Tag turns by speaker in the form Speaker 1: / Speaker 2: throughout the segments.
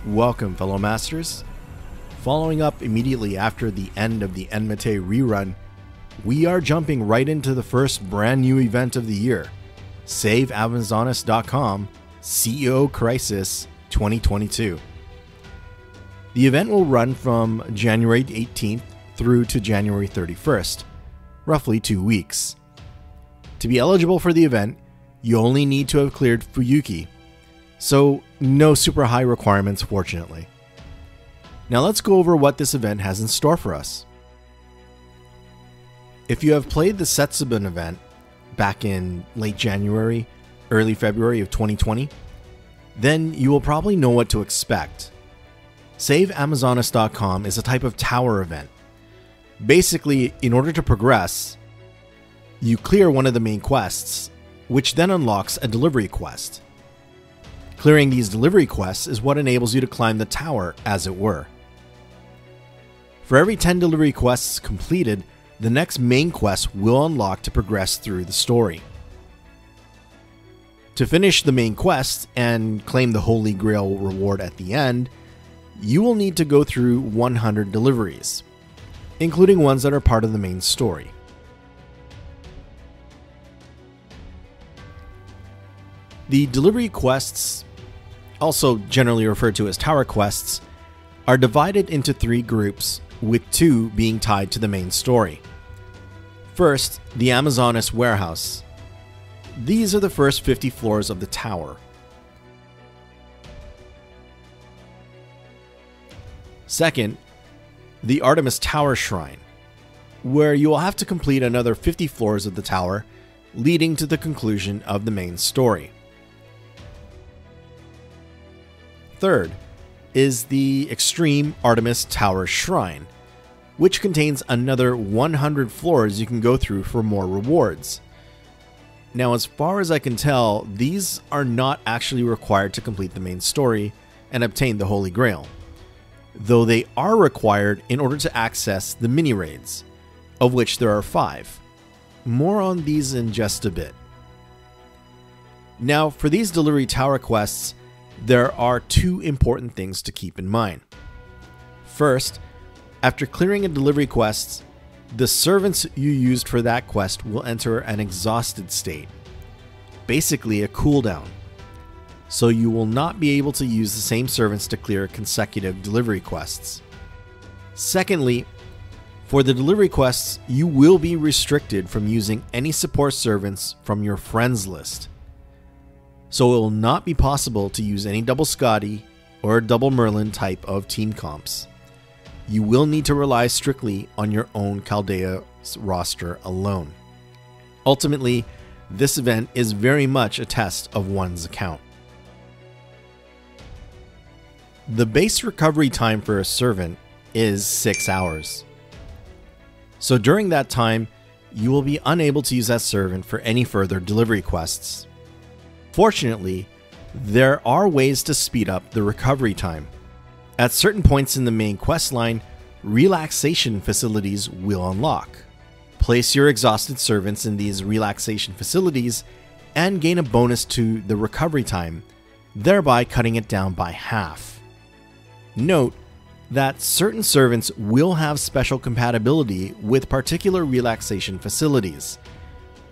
Speaker 1: Welcome, fellow masters. Following up immediately after the end of the Enmity rerun, we are jumping right into the first brand new event of the year, SaveAmazonas.com CEO Crisis 2022. The event will run from January 18th through to January 31st, roughly 2 weeks. To be eligible for the event, you only need to have cleared Fuyuki, so no super high requirements fortunately. Now let's go over what this event has in store for us. If you have played the Setsubun event back in late January, early February of 2020, then you will probably know what to expect. SaveAmazonas.com is a type of tower event. Basically, in order to progress, you clear one of the main quests, which then unlocks a delivery quest. Clearing these delivery quests is what enables you to climb the tower, as it were. For every 10 delivery quests completed, the next main quest will unlock to progress through the story. To finish the main quest and claim the Holy Grail reward at the end, you will need to go through 100 deliveries, including ones that are part of the main story. The delivery quests, also generally referred to as tower quests, are divided into 3 groups, with 2 being tied to the main story. First, the Amazonas warehouse. These are the first 50 floors of the tower. Second, the Artemis Tower Shrine, where you will have to complete another 50 floors of the tower, leading to the conclusion of the main story. Third is the Extreme Artemis Tower Shrine, which contains another 100 floors you can go through for more rewards. Now, as far as I can tell, these are not actually required to complete the main story and obtain the Holy Grail, though they are required in order to access the mini-raids, of which there are 5. More on these in just a bit. Now, for these delivery tower quests, there are 2 important things to keep in mind. First, after clearing a delivery quest, the servants you used for that quest will enter an exhausted state, basically a cooldown, so you will not be able to use the same servants to clear consecutive delivery quests. Secondly, for the delivery quests, you will be restricted from using any support servants from your friends list. So it will not be possible to use any double Scotty or double Merlin type of team comps. You will need to rely strictly on your own Chaldea roster alone. Ultimately, this event is very much a test of one's account. The base recovery time for a servant is 6 hours. So during that time, you will be unable to use that servant for any further delivery quests. Fortunately, there are ways to speed up the recovery time. At certain points in the main quest line, relaxation facilities will unlock. Place your exhausted servants in these relaxation facilities and gain a bonus to the recovery time, thereby cutting it down by half. Note that certain servants will have special compatibility with particular relaxation facilities.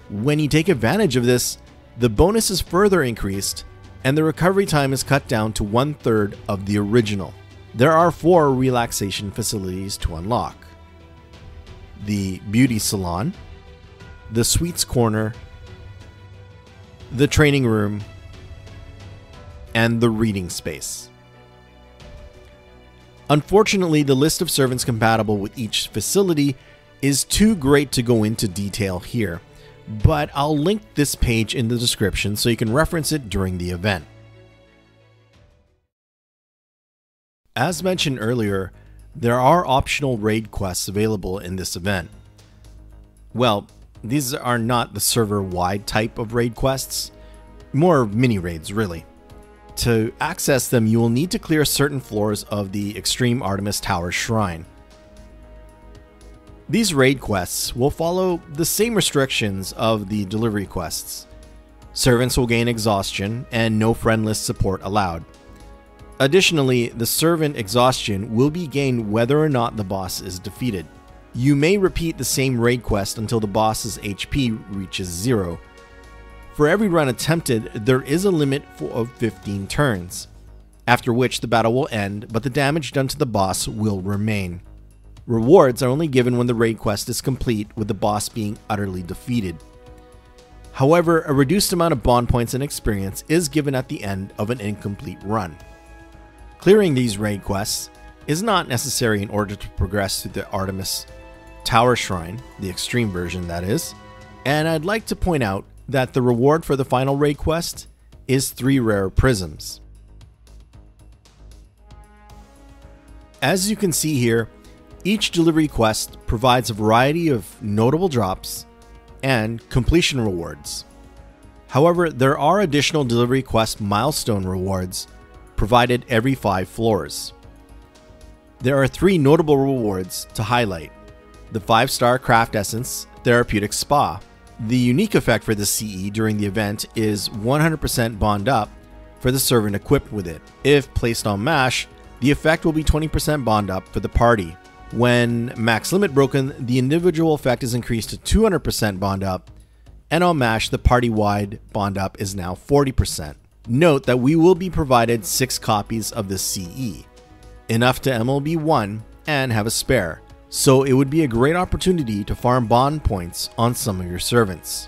Speaker 1: When you take advantage of this, the bonus is further increased, and the recovery time is cut down to 1/3 of the original. There are 4 relaxation facilities to unlock: the Beauty Salon, the Sweets Corner, the Training Room, and the Reading Space. Unfortunately, the list of servants compatible with each facility is too great to go into detail here, but I'll link this page in the description so you can reference it during the event. As mentioned earlier, there are optional raid quests available in this event. Well, these are not the server-wide type of raid quests, more mini-raids really. To access them, you will need to clear certain floors of the Extreme Artemis Tower Shrine. These raid quests will follow the same restrictions of the delivery quests. Servants will gain Exhaustion and no friend list support allowed. Additionally, the Servant Exhaustion will be gained whether or not the boss is defeated. You may repeat the same raid quest until the boss's HP reaches 0. For every run attempted, there is a limit of 15 turns, after which the battle will end, but the damage done to the boss will remain. Rewards are only given when the raid quest is complete, with the boss being utterly defeated. However, a reduced amount of bond points and experience is given at the end of an incomplete run. Clearing these raid quests is not necessary in order to progress through the Artemis Tower Shrine, the extreme version that is, and I'd like to point out that the reward for the final raid quest is 3 rare prisms. As you can see here, each delivery quest provides a variety of notable drops and completion rewards. However, there are additional delivery quest milestone rewards provided every 5 floors. There are 3 notable rewards to highlight: the 5-star Craft Essence Therapeutic Spa. The unique effect for the CE during the event is 100% bond up for the servant equipped with it. If placed on MASH, the effect will be 20% bond up for the party. When max limit broken, the individual effect is increased to 200% bond up, and on MASH, the party-wide bond up is now 40%. Note that we will be provided 6 copies of the CE, enough to MLB 1 and have a spare, so it would be a great opportunity to farm bond points on some of your servants.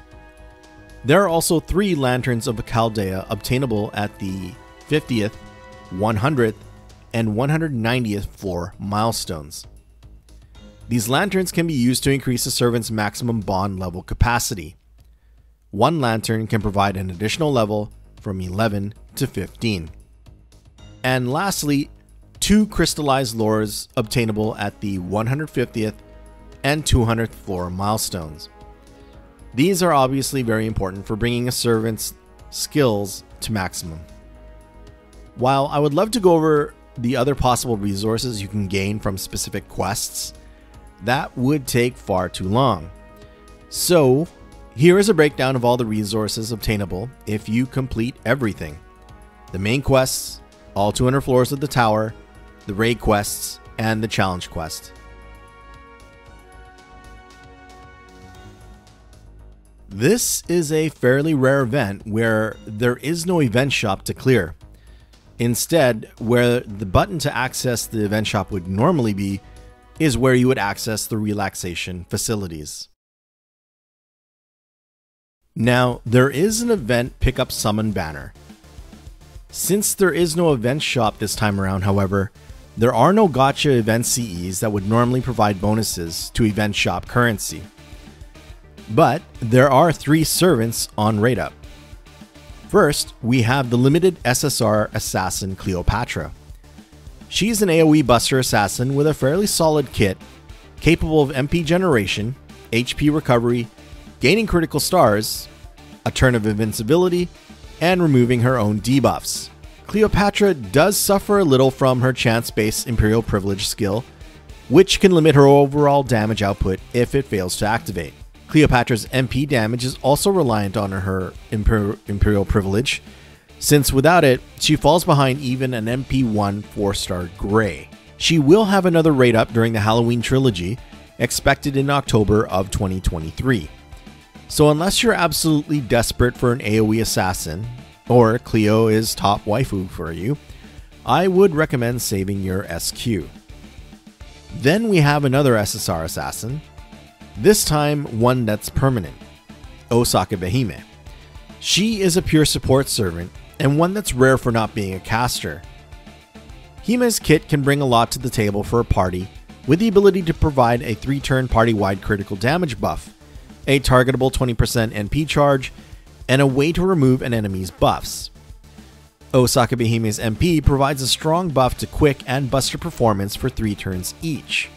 Speaker 1: There are also 3 Lanterns of Chaldea obtainable at the 50th, 100th, and 190th floor milestones. These lanterns can be used to increase a servant's maximum bond level capacity. 1 lantern can provide an additional level from 11 to 15. And lastly, 2 crystallized lores obtainable at the 150th and 200th floor milestones. These are obviously very important for bringing a servant's skills to maximum. While I would love to go over the other possible resources you can gain from specific quests, that would take far too long. So, here is a breakdown of all the resources obtainable if you complete everything: the main quests, all 200 floors of the tower, the raid quests, and the challenge quest. This is a fairly rare event where there is no event shop to clear. Instead, where the button to access the event shop would normally be is where you would access the relaxation facilities. Now, there is an event pickup summon banner. Since there is no event shop this time around, however, there are no gacha event CEs that would normally provide bonuses to event shop currency. But there are 3 servants on raid up. First, we have the limited SSR assassin Cleopatra. She's an AoE buster assassin with a fairly solid kit, capable of MP generation, HP recovery, gaining critical stars, a turn of invincibility, and removing her own debuffs. Cleopatra does suffer a little from her chance-based Imperial Privilege skill, which can limit her overall damage output if it fails to activate. Cleopatra's MP damage is also reliant on her Imperial Privilege, since without it, she falls behind even an MP1 4-star Grey. She will have another raid up during the Halloween trilogy, expected in October of 2023. So unless you're absolutely desperate for an AoE assassin, or Cleo is top waifu for you, I would recommend saving your SQ. Then we have another SSR assassin, this time one that's permanent, Osaka Behime. She is a pure support servant, and one that's rare for not being a caster. Hime's kit can bring a lot to the table for a party, with the ability to provide a 3-turn party-wide critical damage buff, a targetable 20% NP charge, and a way to remove an enemy's buffs. Osaka Behime's MP provides a strong buff to quick and buster performance for 3 turns each.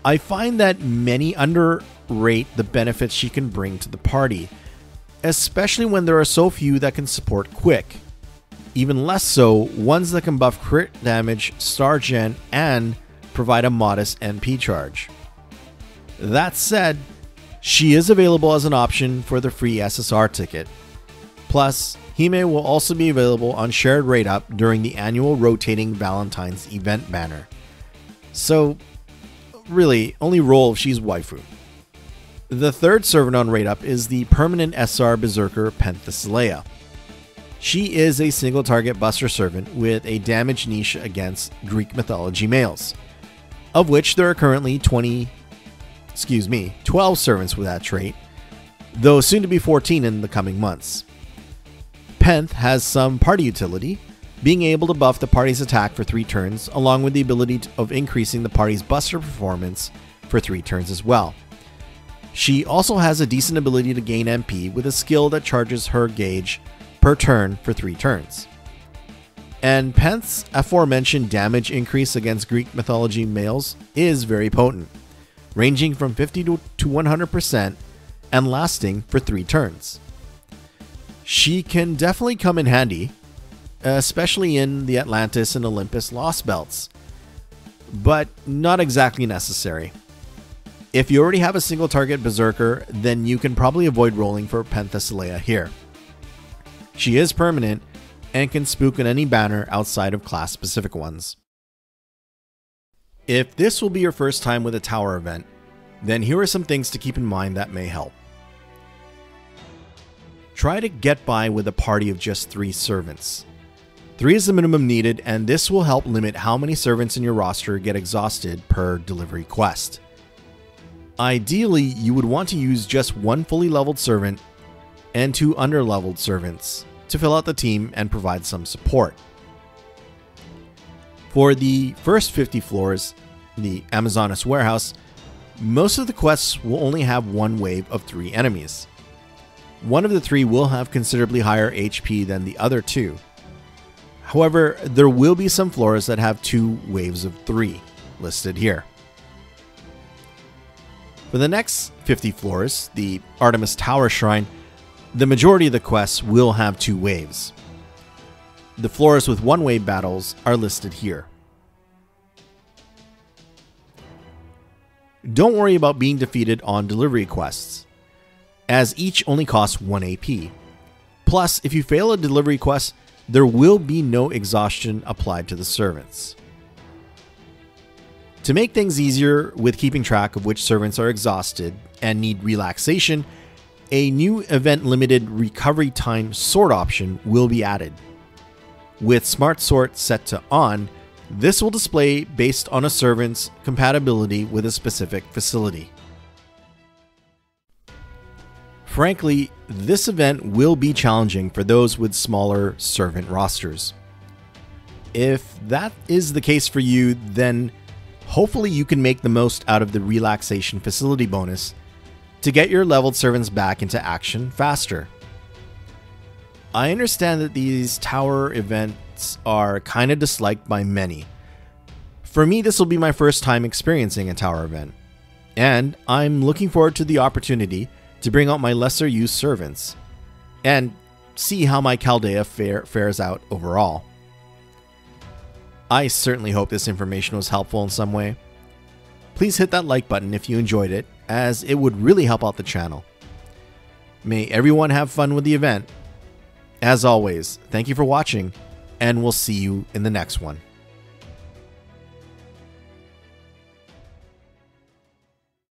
Speaker 1: I find that many underrate the benefits she can bring to the party, especially when there are so few that can support quick. Even less so, ones that can buff crit damage, star gen, and provide a modest NP charge. That said, she is available as an option for the free SSR ticket. Plus, Hime will also be available on shared rate up during the annual rotating Valentine's event banner. So really, only roll if she's waifu. The third servant on rate up is the permanent SR Berserker Penthesilea. She is a single target buster servant with a damage niche against Greek mythology males, of which there are currently 12 servants with that trait, though soon to be 14 in the coming months. Penth has some party utility, being able to buff the party's attack for 3 turns, along with the ability of increasing the party's buster performance for 3 turns as well. She also has a decent ability to gain MP with a skill that charges her gauge per turn for 3 turns. And Penth's aforementioned damage increase against Greek mythology males is very potent, ranging from 50 to 100% and lasting for 3 turns. She can definitely come in handy, especially in the Atlantis and Olympus Lost Belts, but not exactly necessary. If you already have a single target Berserker, then you can probably avoid rolling for Penthesilea here. She is permanent and can spook on any banner outside of class specific ones. If this will be your first time with a tower event, then here are some things to keep in mind that may help. Try to get by with a party of just 3 servants. 3 is the minimum needed, and this will help limit how many servants in your roster get exhausted per delivery quest. Ideally, you would want to use just 1 fully leveled servant and 2 under-leveled servants to fill out the team and provide some support. For the first 50 floors, the Amazonas Warehouse, most of the quests will only have 1 wave of 3 enemies. One of the 3 will have considerably higher HP than the other 2. However, there will be some floors that have 2 waves of 3, listed here. For the next 50 floors, the Artemis Tower Shrine, the majority of the quests will have 2 waves. The floors with 1 wave battles are listed here. Don't worry about being defeated on delivery quests, as each only costs 1 AP. Plus, if you fail a delivery quest, there will be no exhaustion applied to the servants. To make things easier with keeping track of which servants are exhausted and need relaxation, a new event-limited recovery time sort option will be added. With Smart Sort set to on, this will display based on a servant's compatibility with a specific facility. Frankly, this event will be challenging for those with smaller servant rosters. If that is the case for you, then hopefully you can make the most out of the Relaxation facility bonus to get your leveled servants back into action faster. I understand that these tower events are kind of disliked by many. For me, this will be my first time experiencing a tower event, and I'm looking forward to the opportunity to bring out my lesser used servants and see how my Chaldea fares out overall. I certainly hope this information was helpful in some way. Please hit that like button if you enjoyed it, as it would really help out the channel. May everyone have fun with the event. As always, thank you for watching, and we'll see you in the next one.